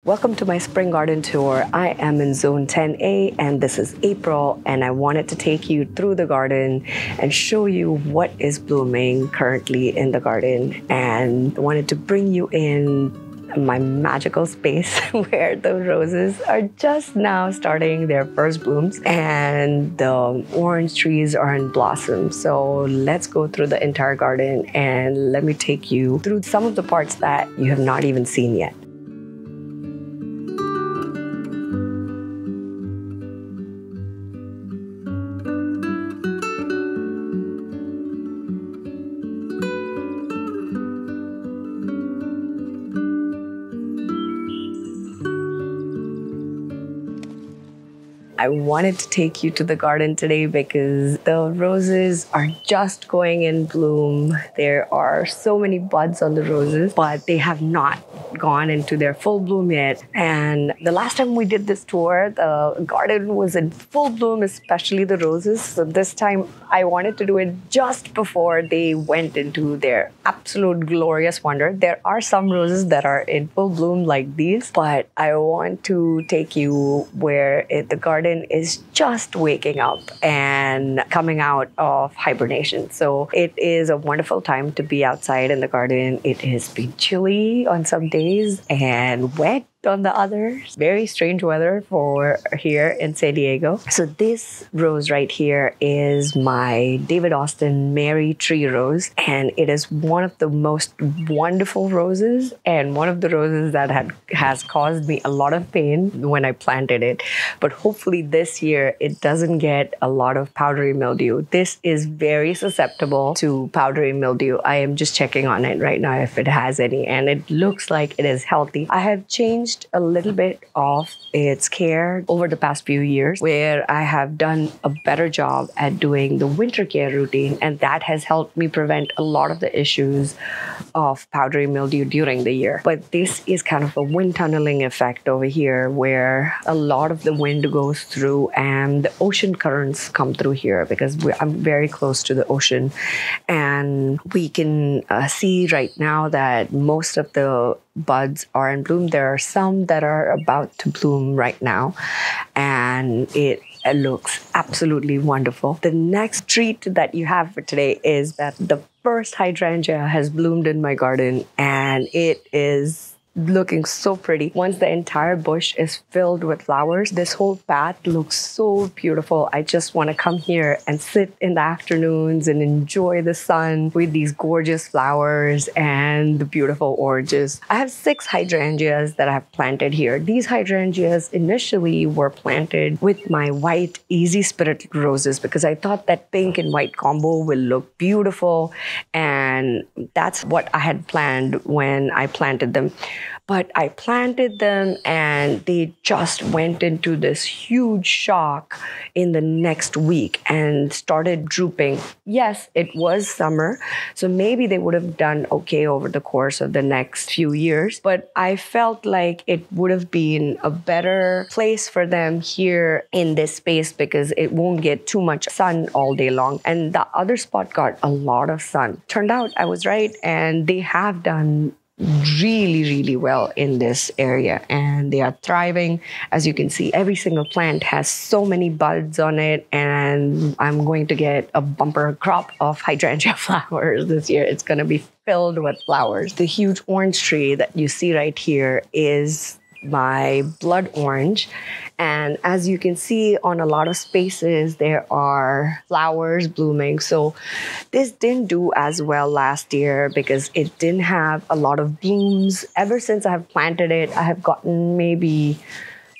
Welcome to my spring garden tour. I am in zone 10A and this is April, and I wanted to take you through the garden and show you what is blooming currently in the garden, and I wanted to bring you in my magical space where the roses are just now starting their first blooms and the orange trees are in blossom. So let's go through the entire garden and let me take you through some of the parts that you have not even seen yet. I wanted to take you to the garden today because the roses are just going in bloom. There are so many buds on the roses, but they have not gone into their full bloom yet. And the last time we did this tour, the garden was in full bloom, especially the roses. So this time I wanted to do it just before they went into their absolute glorious wonder. There are some roses that are in full bloom like these, but I want to take you where the garden is just waking up and coming out of hibernation. So it is a wonderful time to be outside in the garden. It has been chilly on some days and wet on the others. Very strange weather for here in San Diego. So this rose right here is my David Austin Mary tree rose, and it is one of the most wonderful roses and one of the roses that has caused me a lot of pain when I planted it. But hopefully this year it doesn't get a lot of powdery mildew. This is very susceptible to powdery mildew. I am just checking on it right now if it has any, and it looks like it is healthy. I have changed a little bit of its care over the past few years, where I have done a better job at doing the winter care routine, and that has helped me prevent a lot of the issues of powdery mildew during the year. But this is kind of a wind tunneling effect over here, where a lot of the wind goes through and the ocean currents come through here because I'm very close to the ocean, and we can see right now that most of the buds are in bloom. There are some that are about to bloom right now, and it looks absolutely wonderful. The next treat that you have for today is that the first hydrangea has bloomed in my garden, and it is looking so pretty. Once the entire bush is filled with flowers, this whole path looks so beautiful. I just want to come here and sit in the afternoons and enjoy the sun with these gorgeous flowers and the beautiful oranges. I have 6 hydrangeas that I have planted here. These hydrangeas initially were planted with my white Easy Spirit roses because I thought that pink and white combo will look beautiful, and that's what I had planned when I planted them. But I planted them and they just went into this huge shock in the next week and started drooping. Yes, it was summer, so maybe they would have done okay over the course of the next few years. But I felt like it would have been a better place for them here in this space because it won't get too much sun all day long. And the other spot got a lot of sun. Turned out I was right, and they have done really well in this area, and they are thriving. As you can see, every single plant has so many buds on it, and I'm going to get a bumper crop of hydrangea flowers this year. It's going to be filled with flowers. The huge orange tree that you see right here is my blood orange, and as you can see on a lot of spaces there are flowers blooming. So this didn't do as well last year because it didn't have a lot of blooms. Ever since I have planted it, I have gotten maybe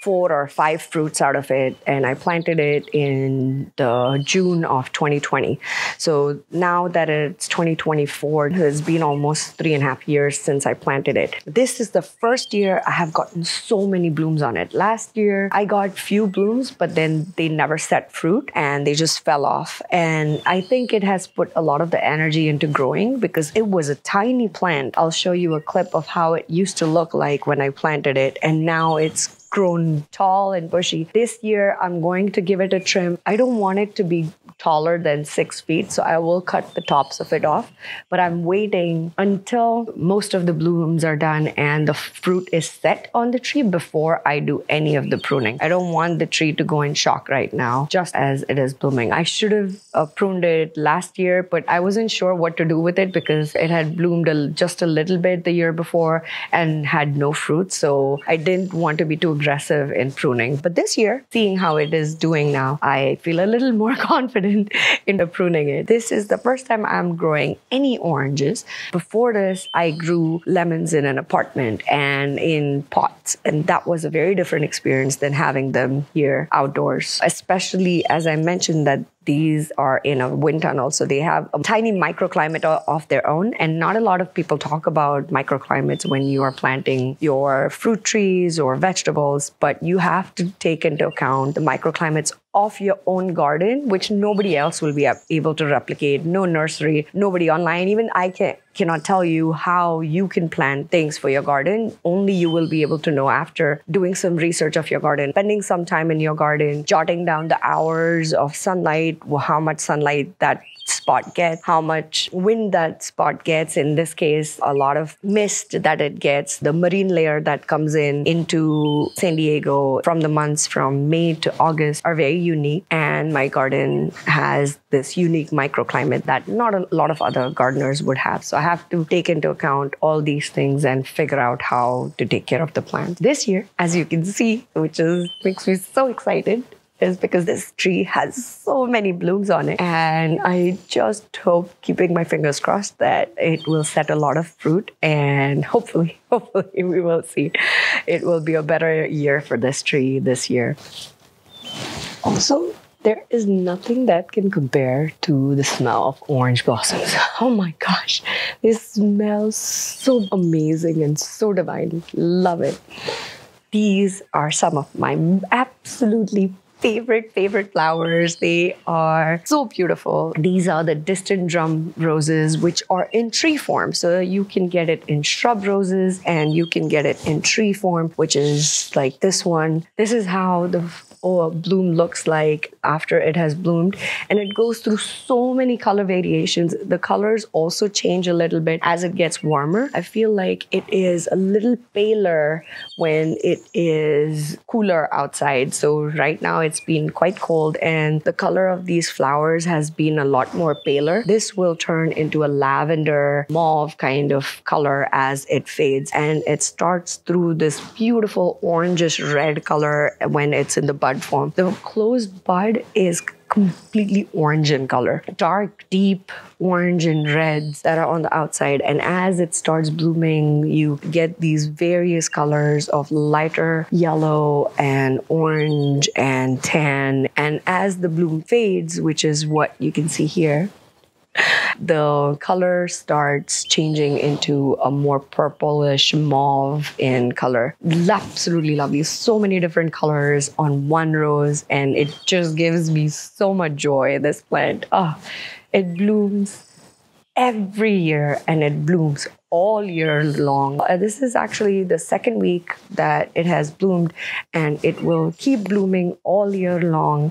4 or 5 fruits out of it, and I planted it in the June of 2020. So now that it's 2024, it has been almost 3.5 years since I planted it. This is the first year I have gotten so many blooms on it. Last year I got few blooms, but then they never set fruit and they just fell off. And I think it has put a lot of the energy into growing because it was a tiny plant. I'll show you a clip of how it used to look like when I planted it, and now it's grown tall and bushy. This year, I'm going to give it a trim. I don't want it to be taller than 6 feet, so I will cut the tops of it off. But I'm waiting until most of the blooms are done and the fruit is set on the tree before I do any of the pruning. I don't want the tree to go in shock right now, just as it is blooming. I should have pruned it last year, but I wasn't sure what to do with it because it had bloomed just a little bit the year before and had no fruit. So I didn't want to be too aggressive in pruning. But this year, seeing how it is doing now, I feel a little more confident in pruning it. This is the first time I'm growing any oranges. Before this, I grew lemons in an apartment and in pots. And that was a very different experience than having them here outdoors, especially as I mentioned that these are in a wind tunnel, so they have a tiny microclimate of their own. And not a lot of people talk about microclimates when you are planting your fruit trees or vegetables, but you have to take into account the microclimates of your own garden, which nobody else will be able to replicate. No nursery, nobody online. Even I cannot tell you how you can plant things for your garden. Only you will be able to know after doing some research of your garden, spending some time in your garden, jotting down the hours of sunlight, how much sunlight that spot gets, how much wind that spot gets. In this case, a lot of mist that it gets, the marine layer that comes into San Diego from the months from May to August are very unique. And my garden has this unique microclimate that not a lot of other gardeners would have. So I have to take into account all these things and figure out how to take care of the plants. This year, as you can see, which makes me so excited, is because this tree has so many blooms on it. And I just hope, keeping my fingers crossed, that it will set a lot of fruit. And hopefully we will see. It will be a better year for this tree this year. Also, there is nothing that can compare to the smell of orange blossoms. Oh my gosh, this smells so amazing and so divine. Love it. These are some of my absolutely favorite flowers. They are so beautiful. These are the distant drum roses, which are in tree form. So you can get it in shrub roses and you can get it in tree form, which is like this one. This is how the bloom looks like after it has bloomed, and it goes through so many color variations. The colors also change a little bit as it gets warmer. I feel like it is a little paler when it is cooler outside. So right now it's been quite cold and the color of these flowers has been a lot more paler. This will turn into a lavender mauve kind of color as it fades, and it starts through this beautiful orangish red color when it's in the bud form. The closed bud is completely orange in color. Dark, deep orange and reds that are on the outside. And as it starts blooming, you get these various colors of lighter yellow and orange and tan. And as the bloom fades, which is what you can see here, the color starts changing into a more purplish mauve in color. Absolutely lovely. So many different colors on one rose, and it just gives me so much joy, this plant. It blooms every year and it blooms all year long. This is actually the second week that it has bloomed, and it will keep blooming all year long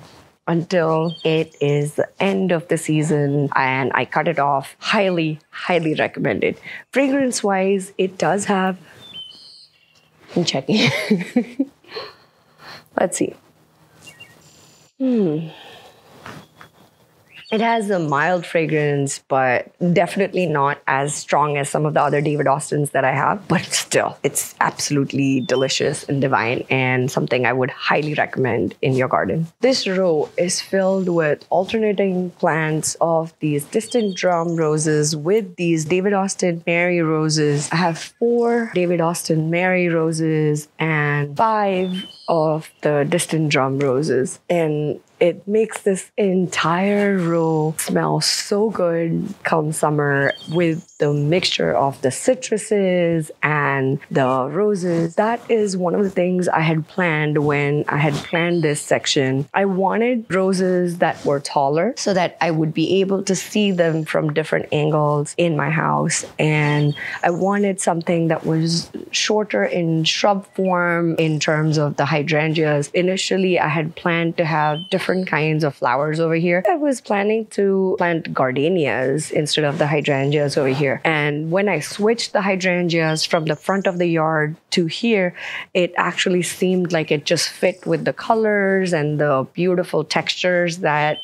until it is the end of the season and I cut it off. Highly recommended. Fragrance-wise, it does have... I'm checking. Let's see. It has a mild fragrance, but definitely not as strong as some of the other David Austins that I have. But still, it's absolutely delicious and divine and something I would highly recommend in your garden. This row is filled with alternating plants of these distant drum roses with these David Austin Mary roses. I have 4 David Austin Mary roses and 5 of the distant drum roses. And it makes this entire row smell so good come summer with the mixture of the citruses and the roses. That is one of the things I had planned when I had planned this section. I wanted roses that were taller so that I would be able to see them from different angles in my house. And I wanted something that was shorter in shrub form in terms of the hydrangeas. Initially, I had planned to have different different kinds of flowers over here. I was planning to plant gardenias instead of the hydrangeas over here. And when I switched the hydrangeas from the front of the yard to here, it actually seemed like it just fit with the colors and the beautiful textures that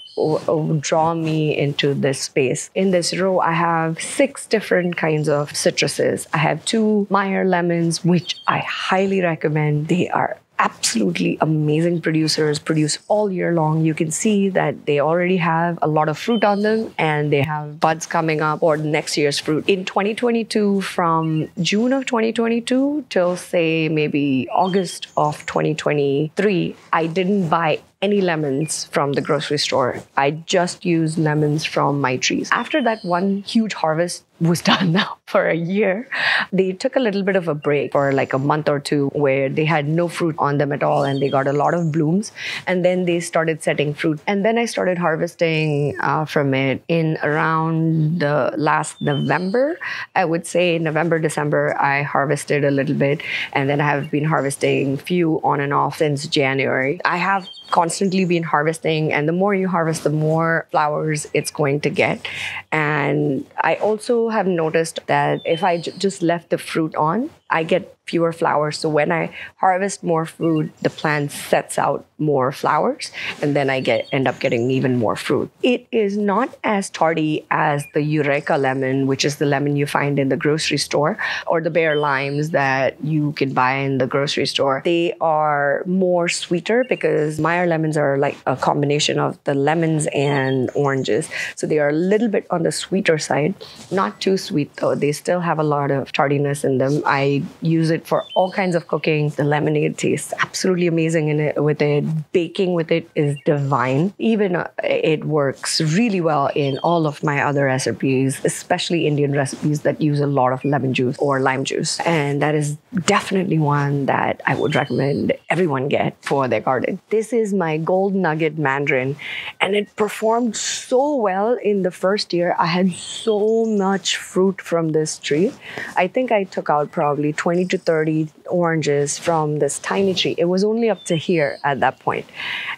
draw me into this space. In this row, I have 6 different kinds of citruses. I have 2 Meyer lemons, which I highly recommend. They are absolutely amazing producers, produce all year long. You can see that they already have a lot of fruit on them and they have buds coming up for next year's fruit. In 2022, from June of 2022 till say maybe August of 2023, I didn't buy any lemons from the grocery store. I just used lemons from my trees. After that one huge harvest was done now for a year, they took a little bit of a break for like a month or 2 where they had no fruit on them at all and they got a lot of blooms, and then they started setting fruit. And then I started harvesting from it in around the last November. I would say November, December, I harvested a little bit, and then I have been harvesting few on and off since January. I have constantly been harvesting, and the more you harvest, the more flowers it's going to get. And I also have noticed that if I just left the fruit on, I get fewer flowers. So when I harvest more fruit, the plant sets out more flowers, and then I end up getting even more fruit. It is not as tardy as the Eureka lemon, which is the lemon you find in the grocery store, or the Bear limes that you can buy in the grocery store. They are more sweeter because Meyer lemons are like a combination of the lemons and oranges. So they are a little bit on the sweeter side. Not too sweet though. They still have a lot of tardiness in them. I use it for all kinds of cooking. The lemonade tastes absolutely amazing with it. Baking with it is divine. Even it works really well in all of my other recipes, especially Indian recipes that use a lot of lemon juice or lime juice. And that is definitely one that I would recommend everyone get for their garden. This is my gold nugget mandarin, and it performed so well in the first year. I had so much fruit from this tree. I think I took out probably 20 to 30 oranges from this tiny tree. It was only up to here at that point.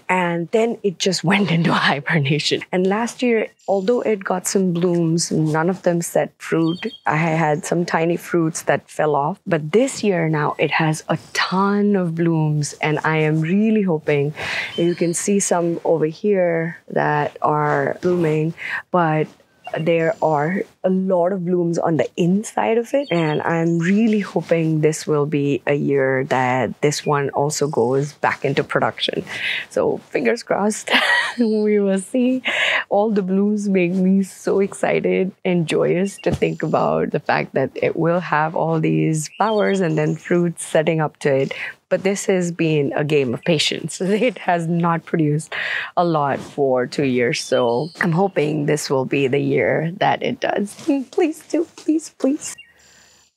And then it just went into hibernation. And last year, although it got some blooms, none of them set fruit. I had some tiny fruits that fell off. But this year now, it has a ton of blooms. And I am really hoping you can see some over here that are blooming, but there are a lot of blooms on the inside of it, and I'm really hoping this will be a year that this one also goes back into production. So fingers crossed. We will see. All the blooms make me so excited and joyous to think about the fact that it will have all these flowers and then fruits setting up to it. But this has been a game of patience. It has not produced a lot for 2 years. So I'm hoping this will be the year that it does. Please do, please, please.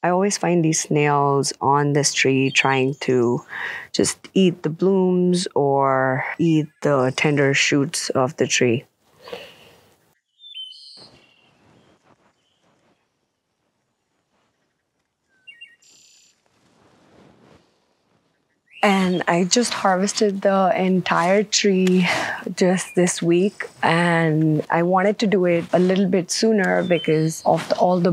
I always find these snails on this tree trying to just eat the blooms or eat the tender shoots of the tree. And I just harvested the entire tree just this week, and I wanted to do it a little bit sooner because of all the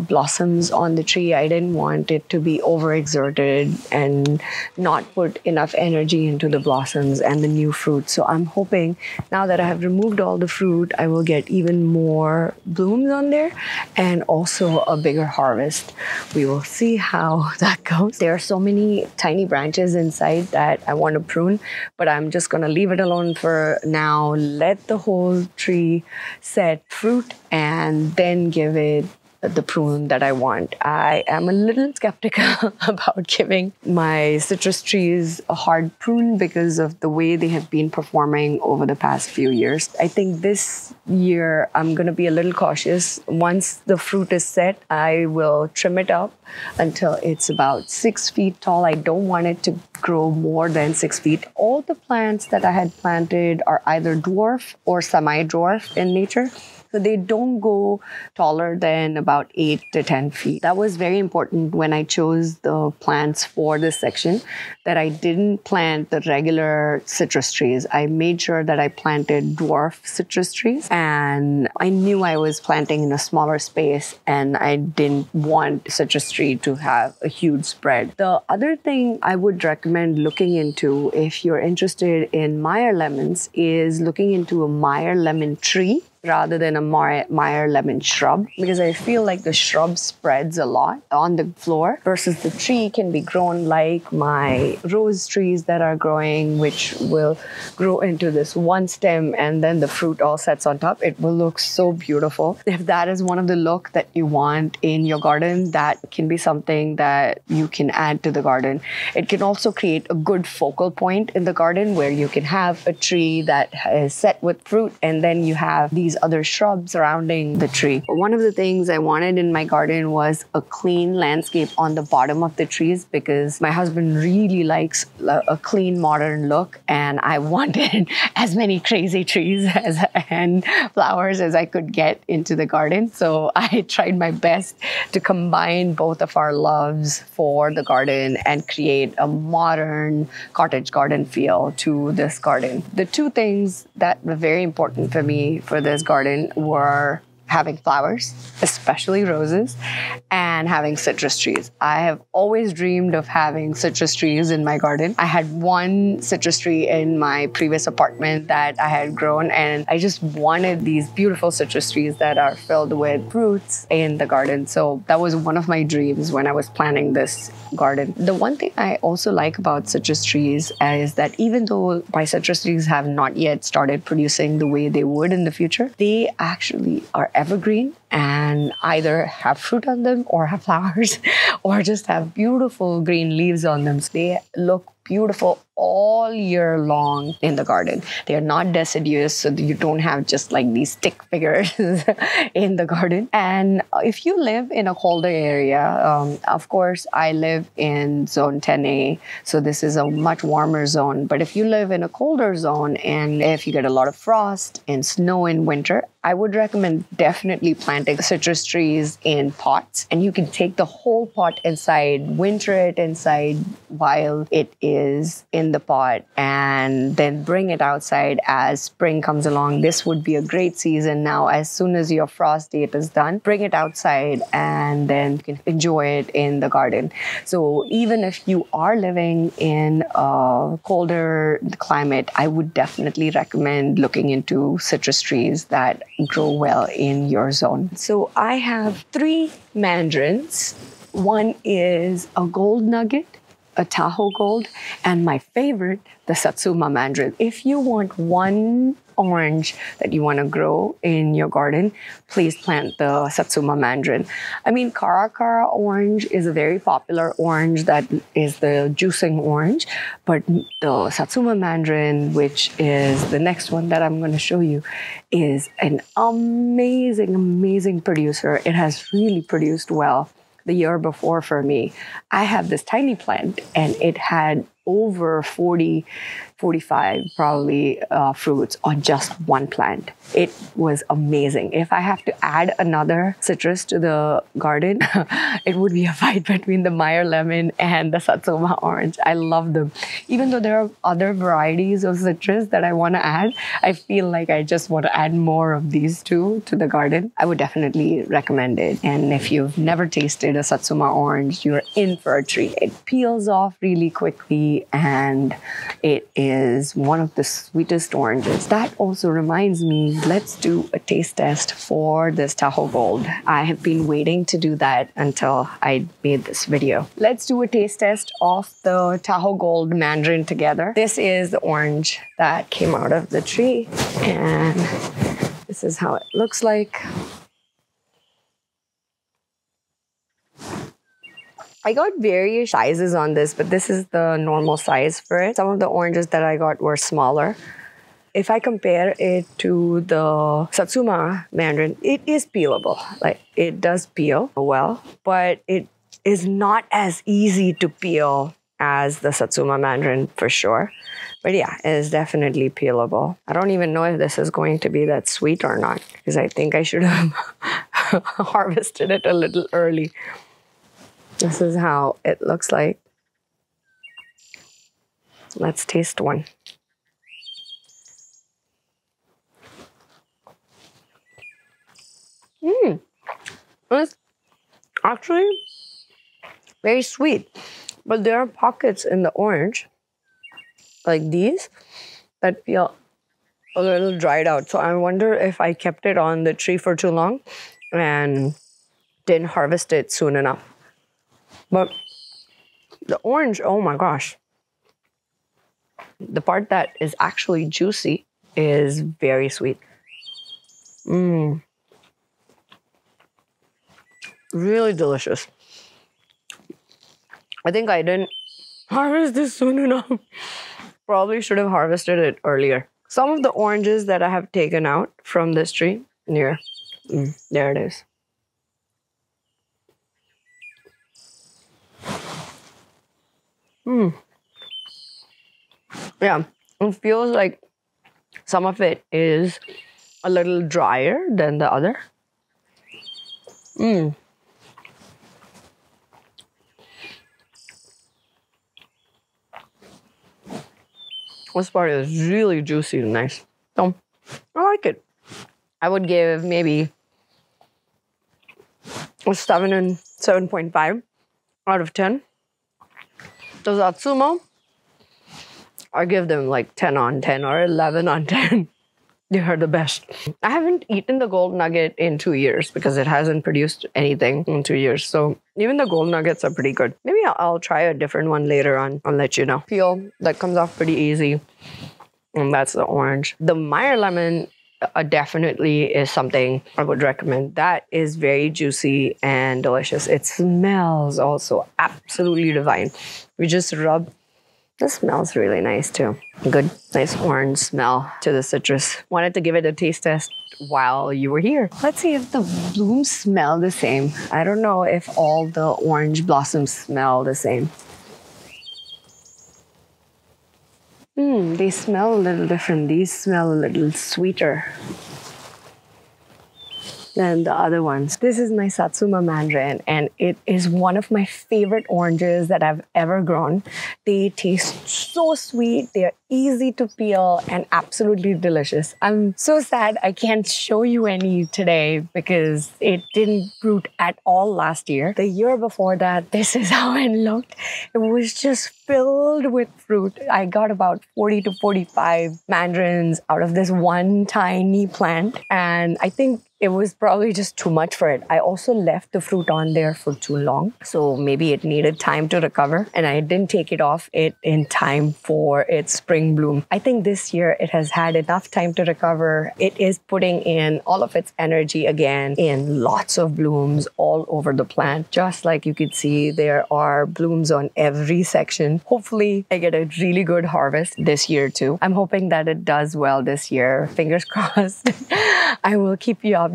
blossoms on the tree. I didn't want it to be overexerted and not put enough energy into the blossoms and the new fruit. So I'm hoping now that I have removed all the fruit, I will get even more blooms on there and also a bigger harvest. We will see how that goes. There are so many tiny branches inside that I want to prune, but I'm just going to leave it alone for now. Let the whole tree set fruit and then give it the prune that I want. I am a little skeptical about giving my citrus trees a hard prune because of the way they have been performing over the past few years. I think this year I'm going to be a little cautious. Once the fruit is set, I will trim it up until it's about 6 feet tall. I don't want it to grow more than 6 feet. All the plants that I had planted are either dwarf or semi-dwarf in nature. So they don't go taller than about 8 to 10 feet. That was very important when I chose the plants for this section, that I didn't plant the regular citrus trees. I made sure that I planted dwarf citrus trees, and I knew I was planting in a smaller space and I didn't want citrus tree to have a huge spread. The other thing I would recommend looking into if you're interested in Meyer lemons is looking into a Meyer lemon tree rather than a Meyer lemon shrub, because I feel like the shrub spreads a lot on the floor versus the tree can be grown like my rose trees that are growing, which will grow into this one stem and then the fruit all sets on top. It will look so beautiful. If that is one of the look that you want in your garden, that can be something that you can add to the garden. It can also create a good focal point in the garden where you can have a tree that is set with fruit and then you have these other shrubs surrounding the tree. One of the things I wanted in my garden was a clean landscape on the bottom of the trees, because my husband really likes a clean modern look, and I wanted as many crazy trees and flowers as I could get into the garden. So I tried my best to combine both of our loves for the garden and create a modern cottage garden feel to this garden. The two things that were very important for me for this garden were having flowers, especially roses, and having citrus trees. I have always dreamed of having citrus trees in my garden. I had one citrus tree in my previous apartment that I had grown, and I just wanted these beautiful citrus trees that are filled with fruits in the garden. So that was one of my dreams when I was planning this garden. The one thing I also like about citrus trees is that even though my citrus trees have not yet started producing the way they would in the future, they actually are evergreen and either have fruit on them or have flowers or just have beautiful green leaves on them. So they look beautiful all year long in the garden. They are not deciduous, so that you don't have just like these stick figures in the garden. And if you live in a colder area, of course, I live in zone 10A, so this is a much warmer zone. But if you live in a colder zone and if you get a lot of frost and snow in winter, I would recommend definitely planting citrus trees in pots. And you can take the whole pot inside, winter it inside while it is in the pot, and then bring it outside as spring comes along. This would be a great season now. As soon as your frost date is done, bring it outside and then you can enjoy it in the garden. So even if you are living in a colder climate, I would definitely recommend looking into citrus trees that grow well in your zone. So I have 3 mandarins. One is a gold nugget, a Tahoe Gold, and my favorite, the Satsuma mandarin. If you want one orange that you want to grow in your garden, please plant the Satsuma mandarin. I mean, Caracara orange is a very popular orange that is the juicing orange, but the Satsuma mandarin, which is the next one that I'm going to show you, is an amazing, amazing producer. It has really produced well. The year before for me, I have this tiny plant and it had over 40, 45 probably fruits on just one plant. It was amazing. If I have to add another citrus to the garden, it would be a fight between the Meyer lemon and the Satsuma orange. I love them. Even though there are other varieties of citrus that I want to add, I feel like I just want to add more of these two to the garden. I would definitely recommend it. And if you've never tasted a Satsuma orange, you're in for a treat. It peels off really quickly and it is one of the sweetest oranges. That also reminds me, let's do a taste test for this Tahoe Gold. I have been waiting to do that until I made this video. Let's do a taste test of the Tahoe Gold mandarin together. This is the orange that came out of the tree, and this is how it looks like. I got various sizes on this, but this is the normal size for it. Some of the oranges that I got were smaller. If I compare it to the Satsuma mandarin, it is peelable. Like, it does peel well, but it is not as easy to peel as the Satsuma mandarin for sure. But yeah, it is definitely peelable. I don't even know if this is going to be that sweet or not, because I think I should have harvested it a little early. This is how it looks like. Let's taste one. It's actually very sweet, but there are pockets in the orange, like these, that feel a little dried out. So I wonder if I kept it on the tree for too long and didn't harvest it soon enough. But the orange, oh my gosh. The part that is actually juicy is very sweet. Really delicious. I think I didn't harvest this soon enough. Probably should have harvested it earlier. Some of the oranges that I have taken out from this tree, here, there it is. Yeah, it feels like some of it is a little drier than the other. This part is really juicy and nice. So, I like it. I would give maybe a 7 and 7.5 out of 10. The Satsuma, I give them like 10 on 10 or 11 on 10. They are the best. I haven't eaten the gold nugget in 2 years because it hasn't produced anything in 2 years. So even the gold nuggets are pretty good. Maybe I'll try a different one later on. I'll let you know. Peel, that comes off pretty easy. And that's the orange. The Meyer lemon definitely is something I would recommend. That is very juicy and delicious. It smells also absolutely divine. We just rub. This smells really nice too. Good, nice orange smell to the citrus. Wanted to give it a taste test while you were here. Let's see if the blooms smell the same. I don't know if all the orange blossoms smell the same. They smell a little different. These smell a little sweeter than the other ones. This is my Satsuma mandarin, and it is one of my favorite oranges that I've ever grown. They taste so sweet, they're easy to peel, and absolutely delicious. I'm so sad I can't show you any today because it didn't fruit at all last year. The year before that, this is how it looked. It was just filled with fruit. I got about 40 to 45 mandarins out of this one tiny plant, and I think it was probably just too much for it. I also left the fruit on there for too long, so maybe it needed time to recover, and I didn't take it off it in time for its spring bloom. I think this year it has had enough time to recover. It is putting in all of its energy again in lots of blooms all over the plant. Just like you could see, there are blooms on every section. Hopefully, I get a really good harvest this year too. I'm hoping that it does well this year. Fingers crossed. I will keep you updated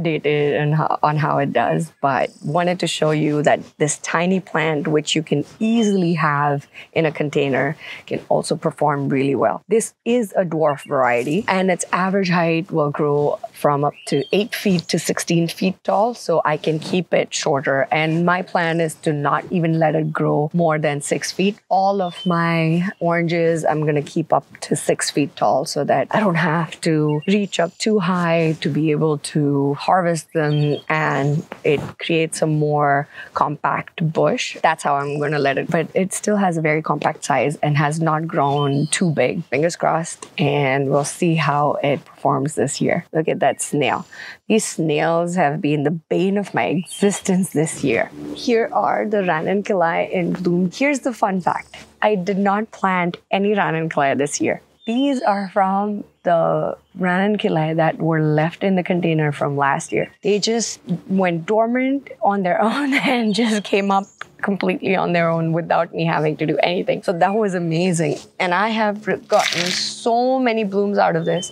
on how it does, but wanted to show you that this tiny plant, which you can easily have in a container, can also perform really well. This is a dwarf variety, and its average height will grow from up to 8 feet to 16 feet tall, so I can keep it shorter. And my plan is to not even let it grow more than 6 feet. All of my oranges, I'm gonna keep up to 6 feet tall so that I don't have to reach up too high to be able to harvest them, and it creates a more compact bush. That's how I'm going to let it. But it still has a very compact size and has not grown too big. Fingers crossed, and we'll see how it performs this year. Look at that snail. These snails have been the bane of my existence this year. Here are the ranunculus in bloom. Here's the fun fact. I did not plant any ranunculus this year. These are from the ranunculus that were left in the container from last year. They just went dormant on their own and just came up completely on their own without me having to do anything. So that was amazing. And I have gotten so many blooms out of this.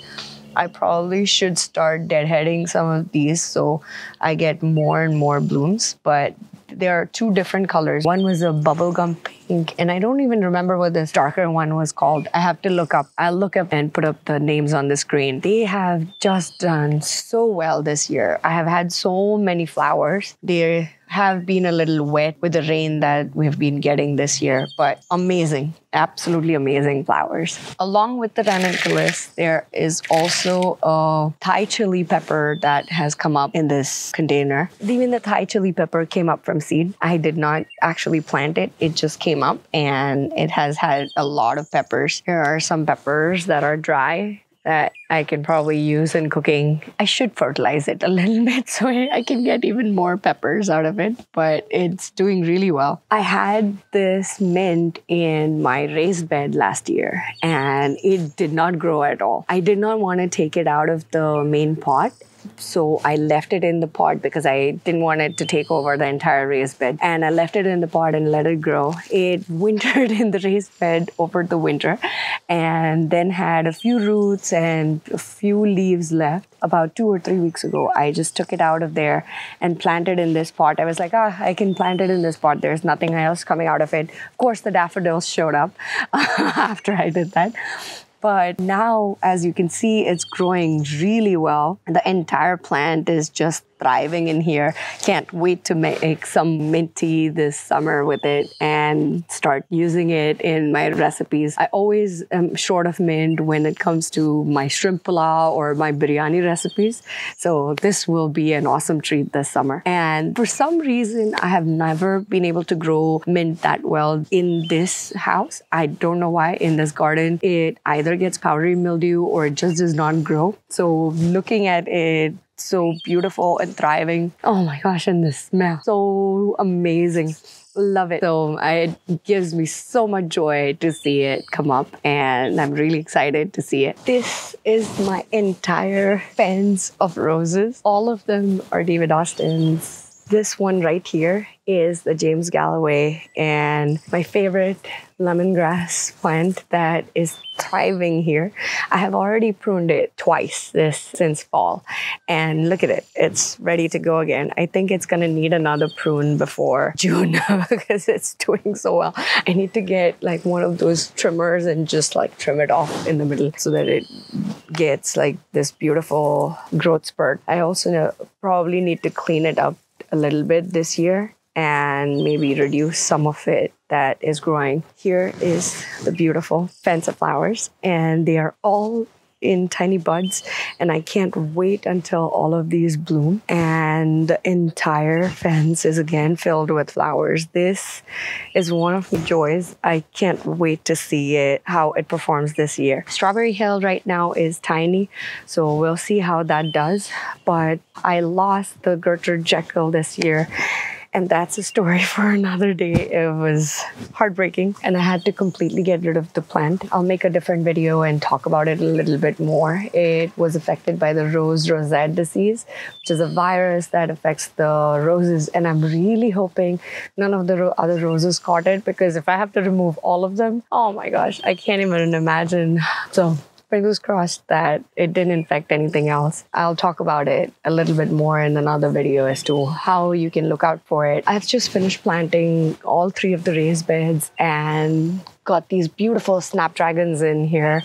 I probably should start deadheading some of these so I get more and more blooms, but There are two different colors. One was a bubblegum pink, and I don't even remember what this darker one was called. I have to look up. I'll look up and put up the names on the screen. They have just done so well this year. I have had so many flowers. They have been a little wet with the rain that we've been getting this year, but amazing, absolutely amazing flowers. Along with the ranunculus, there is also a Thai chili pepper that has come up in this container. Even the Thai chili pepper came up from seed. I did not actually plant it. It just came up and it has had a lot of peppers. Here are some peppers that are dry that I can probably use in cooking. I should fertilize it a little bit so I can get even more peppers out of it, but it's doing really well. I had this mint in my raised bed last year and it did not grow at all. I did not want to take it out of the main pot. So I left it in the pot because I didn't want it to take over the entire raised bed. And I left it in the pot and let it grow. It wintered in the raised bed over the winter and then had a few roots and a few leaves left. About 2 or 3 weeks ago, I just took it out of there and planted in this pot. I was like, I can plant it in this pot. There's nothing else coming out of it. Of course, the daffodils showed up after I did that. But now, as you can see, it's growing really well. The entire plant is just thriving in here. Can't wait to make some mint tea this summer with it and start using it in my recipes. I always am short of mint when it comes to my shrimp pulao or my biryani recipes. So this will be an awesome treat this summer. And for some reason, I have never been able to grow mint that well in this house. I don't know why. In this garden, it either gets powdery mildew or it just does not grow. So looking at it, so beautiful and thriving. Oh my gosh, and the smell, so amazing. Love it. So it gives me so much joy to see it come up and I'm really excited to see it. This is my entire fence of roses. All of them are David Austin's. This one right here is the James Galloway and my favorite lemongrass plant that is thriving here. I have already pruned it twice since fall and look at it. It's ready to go again. I think it's going to need another prune before June because it's doing so well. I need to get like one of those trimmers and just like trim it off in the middle so that it gets like this beautiful growth spurt. I also probably need to clean it up a little bit this year and maybe reduce some of it that is growing. Here is the beautiful fence of flowers and they are all in tiny buds and I can't wait until all of these bloom and the entire fence is again filled with flowers. This is one of the joys. I can't wait to see it, how it performs this year. Strawberry Hill right now is tiny, so we'll see how that does. But I lost the Gertrude Jekyll this year. And that's a story for another day. It was heartbreaking and I had to completely get rid of the plant. I'll make a different video and talk about it a little bit more. It was affected by the rose rosette disease, which is a virus that affects the roses. And I'm really hoping none of the other roses caught it because if I have to remove all of them, oh my gosh, I can't even imagine. So fingers crossed that it didn't infect anything else. I'll talk about it a little bit more in another video as to how you can look out for it. I've just finished planting all 3 of the raised beds and got these beautiful snapdragons in here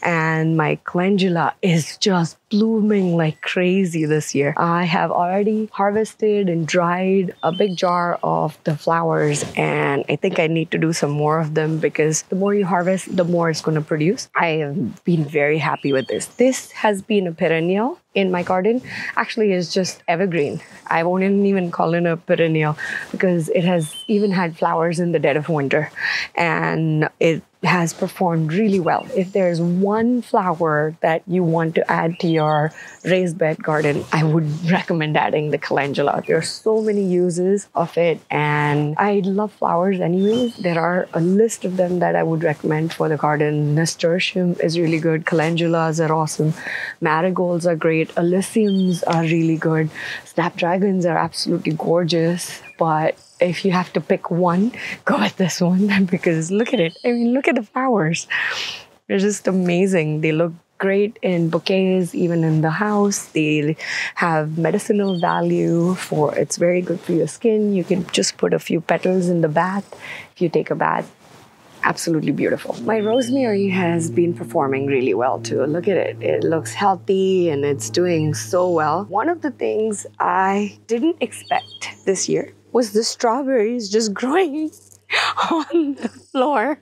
and my calendula is just blooming like crazy this year. I have already harvested and dried a big jar of the flowers and I think I need to do some more of them because the more you harvest, the more it's going to produce. I have been very happy with this. This has been a perennial in my garden. Actually, it's just evergreen. I won't even call it a perennial because it has even had flowers in the dead of winter and it has performed really well. If there's one flower that you want to add to your raised bed garden, I would recommend adding the calendula. There are so many uses of it and I love flowers anyways. There are a list of them that I would recommend for the garden. Nasturtium is really good. Calendulas are awesome. Marigolds are great. Alyssiums are really good. Snapdragons are absolutely gorgeous. But if you have to pick one, go with this one because look at it. I mean, look at the flowers. They're just amazing. They look great in bouquets, even in the house. They have medicinal value for, it's very good for your skin. You can just put a few petals in the bath if you take a bath. Absolutely beautiful. My rosemary has been performing really well too. Look at it. It looks healthy and it's doing so well. One of the things I didn't expect this year was the strawberries just growing on the floor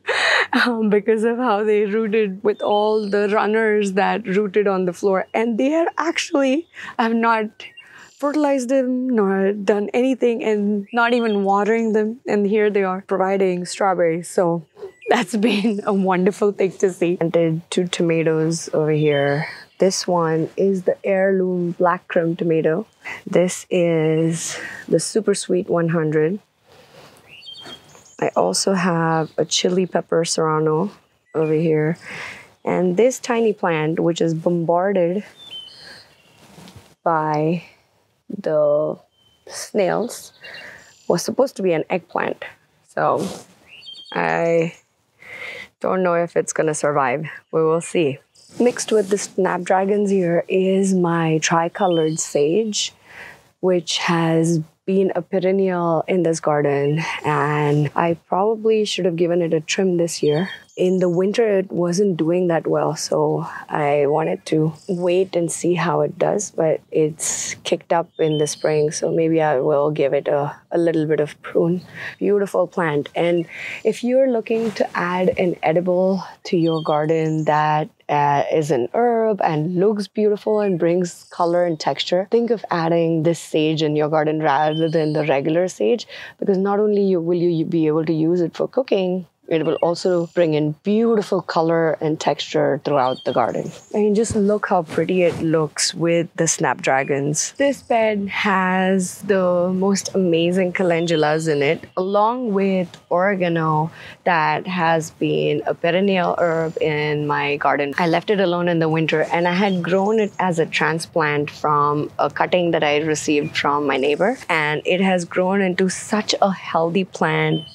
because of how they rooted with all the runners that rooted on the floor. And they are actually, I have not fertilized them nor done anything and not even watering them. And here they are providing strawberries. So that's been a wonderful thing to see. I planted 2 tomatoes over here. This one is the heirloom black creme tomato. This is the super sweet 100. I also have a chili pepper serrano over here. And this tiny plant, which is bombarded by the snails, was supposed to be an eggplant. So I don't know if it's gonna survive. We will see. Mixed with the snapdragons here is my tricolored sage, which has been a perennial in this garden, and I probably should have given it a trim this year. In the winter, it wasn't doing that well, so I wanted to wait and see how it does, but it's kicked up in the spring, so maybe I will give it a little bit of prune. Beautiful plant. And if you're looking to add an edible to your garden that is an herb and looks beautiful and brings color and texture, think of adding this sage in your garden rather than the regular sage, because not only will you be able to use it for cooking, it will also bring in beautiful color and texture throughout the garden. I mean, just look how pretty it looks with the snapdragons. This bed has the most amazing calendulas in it, along with oregano that has been a perennial herb in my garden. I left it alone in the winter, and I had grown it as a transplant from a cutting that I received from my neighbor, and it has grown into such a healthy plant.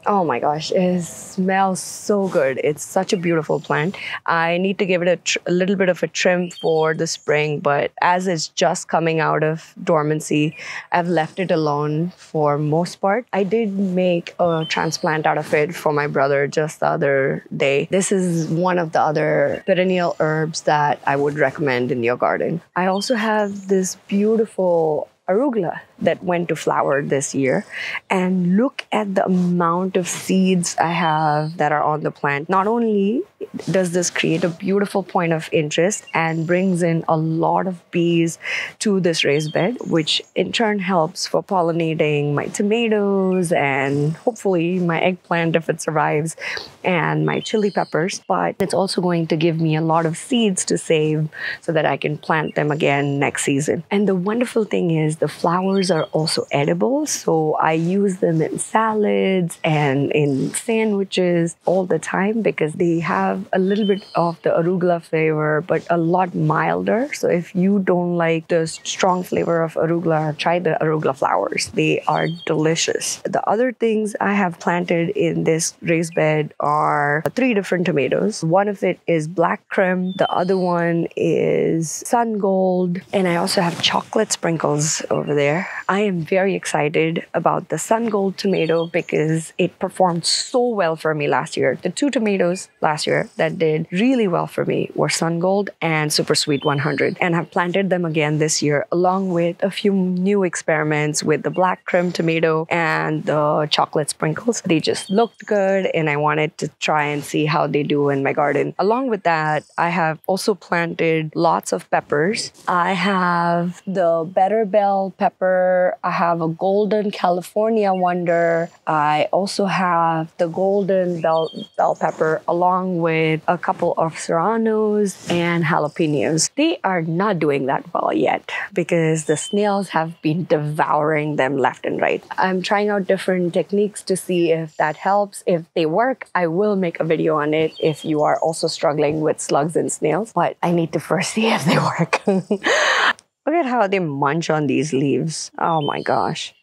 Oh my gosh, it smells so good. It's such a beautiful plant. I need to give it a little bit of a trim for the spring, but as it's just coming out of dormancy, I've left it alone for most part. I did make a transplant out of it for my brother just the other day. This is one of the other perennial herbs that I would recommend in your garden. I also have this beautiful arugula that went to flower this year, and look at the amount of seeds I have that are on the plant. Not only does this create a beautiful point of interest and brings in a lot of bees to this raised bed, which in turn helps for pollinating my tomatoes and hopefully my eggplant if it survives, and my chili peppers, but it's also going to give me a lot of seeds to save so that I can plant them again next season. And the wonderful thing is the flowers are also edible, so I use them in salads and in sandwiches all the time because they have a little bit of the arugula flavor but a lot milder. So if you don't like the strong flavor of arugula, try the arugula flowers. They are delicious. The other things I have planted in this raised bed are 3 different tomatoes. One of it is black creme, the other one is sun gold, and I also have chocolate sprinkles over there. I am very excited about the sun gold tomato because it performed so well for me last year. The 2 tomatoes last year that did really well for me were sun gold and super sweet 100, and I've planted them again this year along with a few new experiments with the black creme tomato and the chocolate sprinkles. They just looked good and I wanted to try and see how they do in my garden. Along with that, I have also planted lots of peppers. I have the Better Bell pepper. I have a golden California wonder. I also have the golden bell pepper along with a couple of serranos and jalapenos. They are not doing that well yet because the snails have been devouring them left and right. I'm trying out different techniques to see if that helps. If they work, I will make a video on it if you are also struggling with slugs and snails, but I need to first see if they work. Look at how they munch on these leaves. Oh my gosh.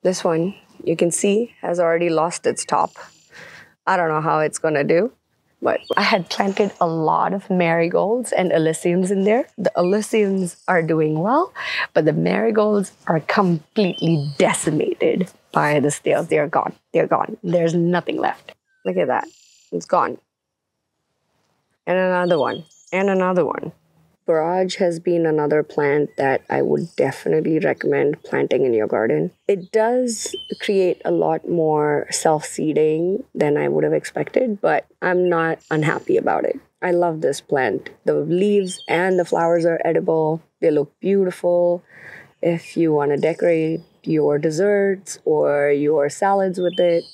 This one, you can see, has already lost its top. I don't know how it's gonna do, But I had planted a lot of marigolds and alyssums in there. The alyssums are doing well, but the marigolds are completely decimated by the snails. They're gone. They're gone. There's nothing left. Look at that. It's gone. And another one. And another one. Borage has been another plant that I would definitely recommend planting in your garden. It does create a lot more self-seeding than I would have expected, but I'm not unhappy about it. I love this plant. The leaves and the flowers are edible. They look beautiful. If you want to decorate your desserts or your salads with it,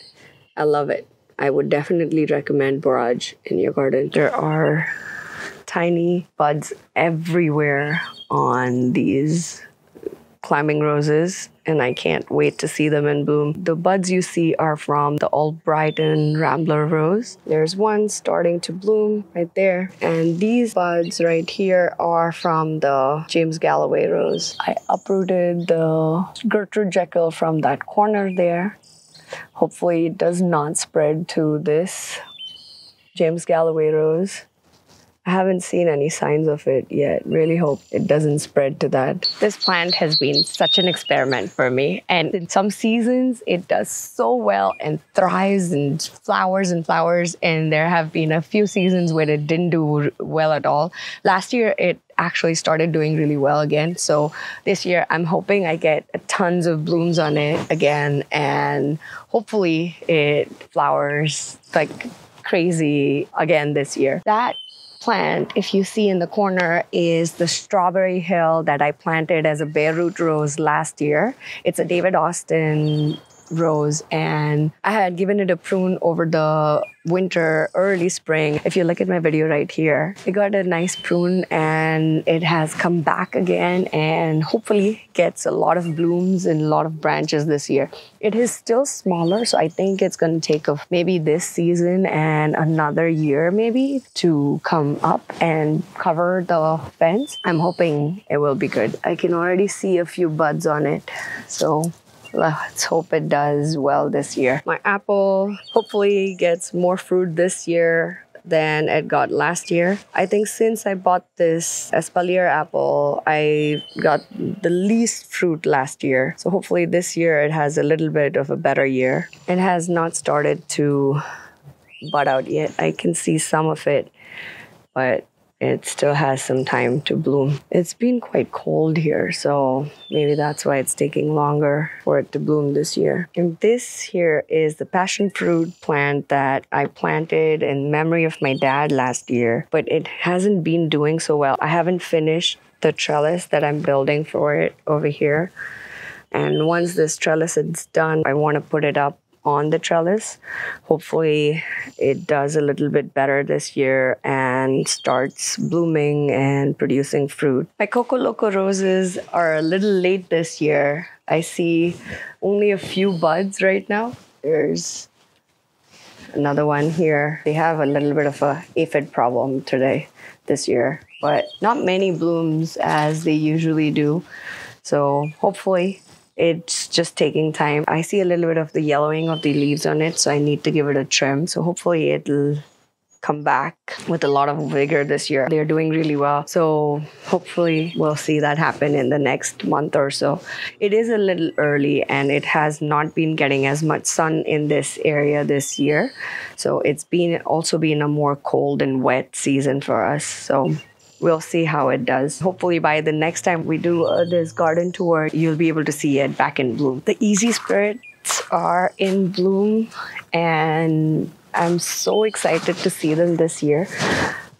I love it. I would definitely recommend borage in your garden. There are tiny buds everywhere on these climbing roses, and I can't wait to see them in bloom. The buds you see are from the Albright and Rambler rose. There's one starting to bloom right there, and these buds right here are from the James Galloway rose. I uprooted the Gertrude Jekyll from that corner there. Hopefully it does not spread to this James Galloway rose. I haven't seen any signs of it yet. Really hope it doesn't spread to that. This plant has been such an experiment for me. And in some seasons, it does so well and thrives and flowers. And there have been a few seasons where it didn't do well at all. Last year, it actually started doing really well again. So this year, I'm hoping I get tons of blooms on it again. And hopefully it flowers like crazy again this year. That plant, if you see in the corner, is the Strawberry Hill that I planted as a bare root rose last year. It's a David Austin rose, and I had given it a prune over the winter, early spring. If you look at my video right here, it got a nice prune and it has come back again and hopefully gets a lot of blooms and a lot of branches this year. It is still smaller, so I think it's going to take maybe this season and another year maybe to come up and cover the fence. I'm hoping it will be good. I can already see a few buds on it, so let's hope it does well this year. My apple hopefully gets more fruit this year than it got last year. I think since I bought this Espalier apple, I got the least fruit last year. So hopefully this year it has a little bit of a better year. It has not started to bud out yet. I can see some of it, but it still has some time to bloom. It's been quite cold here, so maybe that's why it's taking longer for it to bloom this year. And this here is the passion fruit plant that I planted in memory of my dad last year, but it hasn't been doing so well. I haven't finished the trellis that I'm building for it over here. And once this trellis is done, I want to put it up on the trellis. Hopefully it does a little bit better this year and starts blooming and producing fruit. My Coco Loco roses are a little late this year. I see only a few buds right now. There's another one here. They have a little bit of a aphid problem this year, but not many blooms as they usually do. So hopefully it's just taking time. I see a little bit of the yellowing of the leaves on it, so I need to give it a trim. So hopefully it'll come back with a lot of vigor this year. They're doing really well. So hopefully we'll see that happen in the next month or so. It is a little early and it has not been getting as much sun in this area this year. So it's also been a more cold and wet season for us. So we'll see how it does. Hopefully by the next time we do this garden tour, you'll be able to see it back in bloom. The Easy Spirits are in bloom and I'm so excited to see them this year.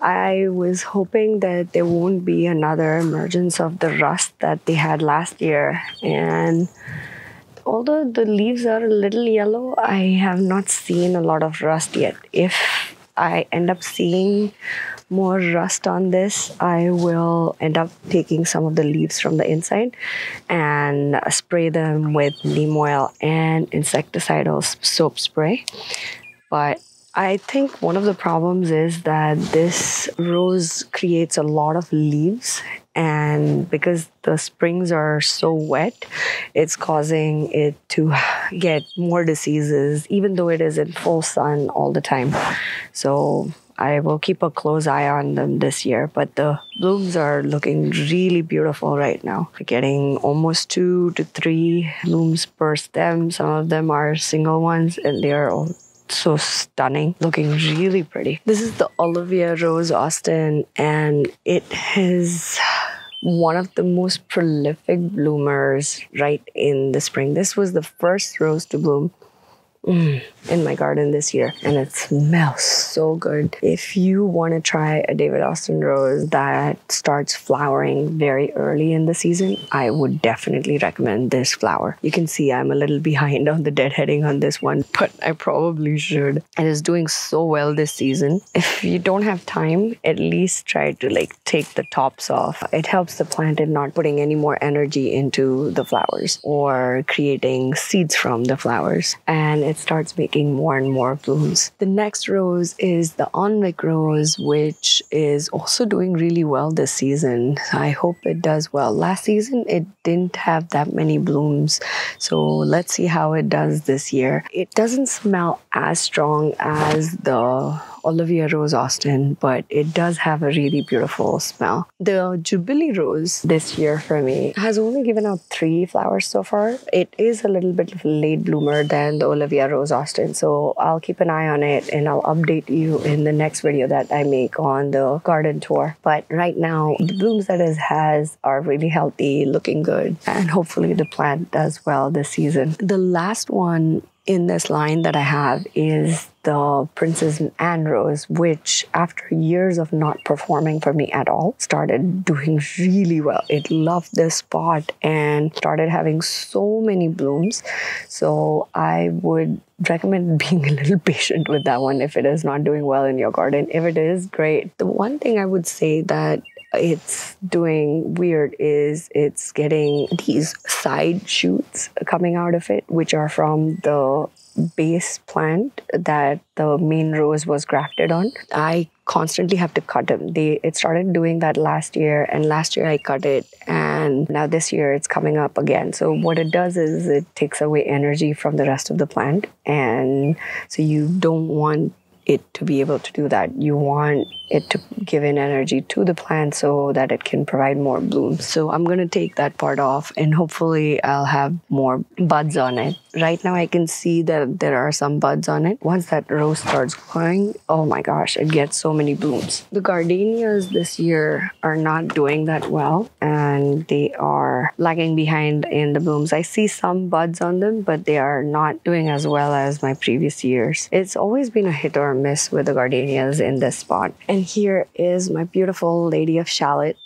I was hoping that there won't be another emergence of the rust that they had last year. And although the leaves are a little yellow, I have not seen a lot of rust yet. If I end up seeing more rust on this, I will end up taking some of the leaves from the inside and spray them with neem oil and insecticidal soap spray. But I think one of the problems is that this rose creates a lot of leaves, and because the springs are so wet, it's causing it to get more diseases, even though it is in full sun all the time. So I will keep a close eye on them this year. But the blooms are looking really beautiful right now. We're getting almost 2 to 3 blooms per stem. Some of them are single ones, and they are all so stunning, looking really pretty. This is the Olivia Rose Austin, and it is one of the most prolific bloomers right in the spring. This was the first rose to bloom in my garden this year, and it smells so good. If you want to try a David Austin rose that starts flowering very early in the season, I would definitely recommend this flower. You can see I'm a little behind on the deadheading on this one, but I probably should. It is doing so well this season. If you don't have time, at least try to take the tops off. It helps the plant in not putting any more energy into the flowers or creating seeds from the flowers, and it starts making more and more blooms. The next rose is the Onwick rose, which is also doing really well this season. I hope it does well. Last season, it didn't have that many blooms, so let's see how it does this year. It doesn't smell as strong as the Olivia Rose Austin, but it does have a really beautiful smell. The Jubilee Rose this year for me has only given out 3 flowers so far. It is a little bit of a late bloomer than the Olivia Rose Austin, so I'll keep an eye on it and I'll update you in the next video that I make on the garden tour. But right now, the blooms that it has are really healthy, looking good, and hopefully the plant does well this season. The last one in this line that I have is the Princess Anne Rose, which after years of not performing for me at all, started doing really well. It loved this spot and started having so many blooms. So I would recommend being a little patient with that one if it is not doing well in your garden. If it is, great. The one thing I would say that it's doing weird is it's getting these side shoots coming out of it, which are from the base plant that the main rose was grafted on. I constantly have to cut them. It started doing that last year, and last year I cut it, and now this year it's coming up again. So what it does is it takes away energy from the rest of the plant, and so you don't want it to be able to do that. You want it to give in energy to the plant so that it can provide more blooms. So I'm going to take that part off, and hopefully I'll have more buds on it. Right now I can see that there are some buds on it. Once that rose starts growing, oh my gosh, it gets so many blooms. The gardenias this year are not doing that well, and they are lagging behind in the blooms. I see some buds on them, but they are not doing as well as my previous years. It's always been a hit or miss with the gardenias in this spot. And here is my beautiful Lady of Shalott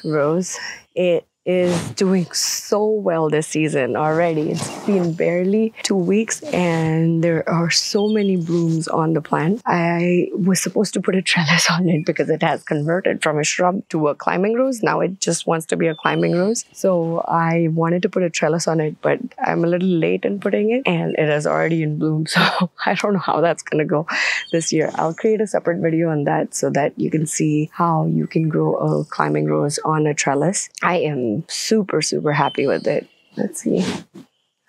rose. It is doing so well this season already. It's been barely 2 weeks and there are so many blooms on the plant. I was supposed to put a trellis on it because it has converted from a shrub to a climbing rose. Now it just wants to be a climbing rose. So I wanted to put a trellis on it, but I'm a little late in putting it and it is already in bloom. So I don't know how that's going to go this year. I'll create a separate video on that so that you can see how you can grow a climbing rose on a trellis. I am super happy with it. Let's see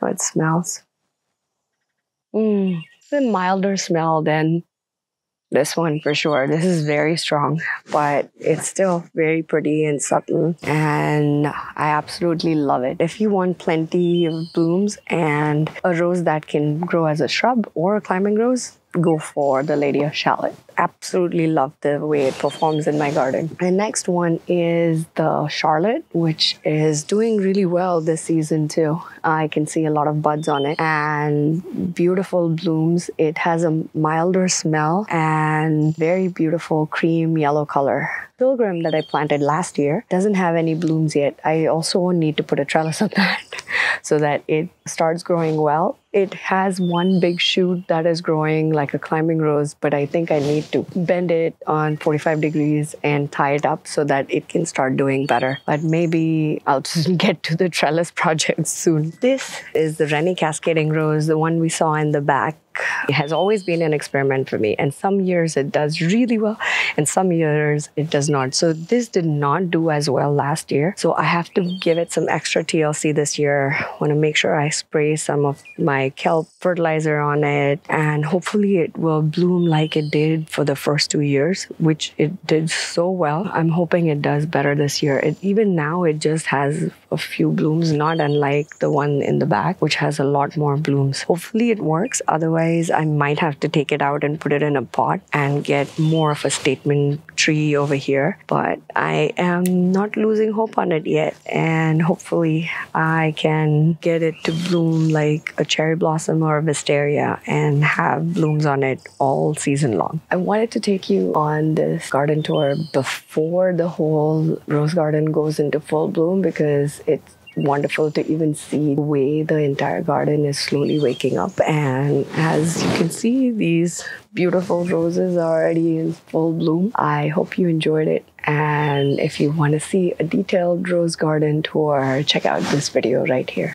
how it smells. It's a milder smell than this one for sure. This is very strong, but it's still very pretty and subtle, and I absolutely love it. If you want plenty of blooms and a rose that can grow as a shrub or a climbing rose, go for the Lady of Shalott. Absolutely love the way it performs in my garden. The next one is the Charlotte, which is doing really well this season too. I can see a lot of buds on it and beautiful blooms. It has a milder smell and very beautiful cream yellow color. Pilgrim that I planted last year doesn't have any blooms yet. I also need to put a trellis on that so that it starts growing well. It has one big shoot that is growing like a climbing rose, but I think I need to bend it on 45 degrees and tie it up so that it can start doing better. But maybe I'll just get to the trellis project soon. This is the Rennie Cascading Rose, the one we saw in the back. it has always been an experiment for me. And some years it does really well, and some years it does not. So this did not do as well last year. So I have to give it some extra TLC this year. I want to make sure I spray some of my kelp fertilizer on it, and hopefully it will bloom like it did for the first 2 years, which it did so well. I'm hoping it does better this year. Even now, it just has a few blooms, not unlike the one in the back, which has a lot more blooms. Hopefully it works. Otherwise, I might have to take it out and put it in a pot and get more of a statement tree over here. But I am not losing hope on it yet. And hopefully I can get it to bloom like a cherry blossom or a wisteria and have blooms on it all season long. I wanted to take you on this garden tour before the whole rose garden goes into full bloom, because it's wonderful to even see the way the entire garden is slowly waking up. And as you can see, these beautiful roses are already in full bloom. I hope you enjoyed it. And if you want to see a detailed rose garden tour, check out this video right here.